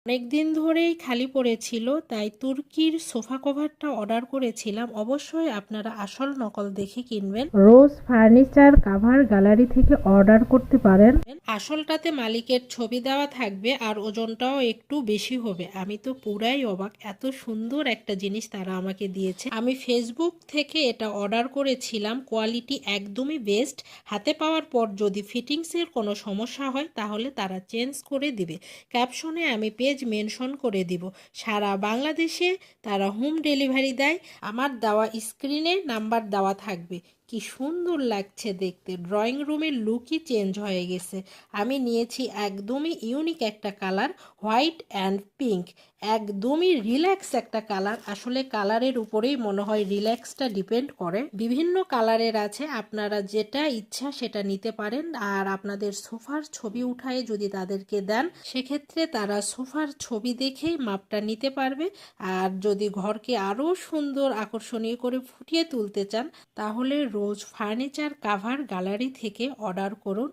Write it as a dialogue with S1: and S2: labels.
S1: অনেকদিন ধরেই খালি পড়েছিল, তাই তুর্কির সোফা কভারটা অর্ডার করেছিলাম। অবশ্যই আপনারা আসল নকল দেখে কিনবেন। রোজ ফার্নিচার কাভার গ্যালারি থেকে অর্ডার করতে পারেন। আসলটাতে মালিকের ছবি দেওয়া থাকবে আর ওজনটাও একটু বেশি হবে। আমি তো পুরাই অবাক, এত সুন্দর একটা জিনিস তারা আমাকে দিয়েছে। আমি ফেসবুক থেকে এটা অর্ডার করেছিলাম, কোয়ালিটি একদমই বেস্ট। হাতে পাওয়ার পর যদি ফিটিংসের কোনো সমস্যা হয় তাহলে তারা চেঞ্জ করে দিবে। ক্যাপশনে আমি পেজ মেনশন করে দিব। সারা বাংলাদেশে তারা হোম ডেলিভারি দেয়। আমার দেওয়া স্ক্রিনে নাম্বার দেওয়া থাকবে। কি সুন্দর লাগছে দেখতে, ড্রয়িং রুমের লুকই চেঞ্জ হয়ে গেছে। আমি নিয়েছি একদমই ইউনিক একটা কালার, হোয়াইট অ্যান্ড পিঙ্ক। একদমই রিল্যাক্স একটা কালার। আসলে কালারের উপরেই মনে হয় রিল্যাক্সটা ডিপেন্ড করে। বিভিন্ন কালারের আছে, আপনারা যেটা ইচ্ছা সেটা নিতে পারেন। আর আপনাদের সোফার ছবি উঠায় যদি তাদেরকে দেন, সেক্ষেত্রে তারা সোফার ছবি দেখেই মাপটা নিতে পারবে। আর যদি ঘরকে আরও সুন্দর আকর্ষণীয় করে ফুটিয়ে তুলতে চান, তাহলে রোজ ফার্নিচার কাভার গ্যালারি থেকে অর্ডার করুন।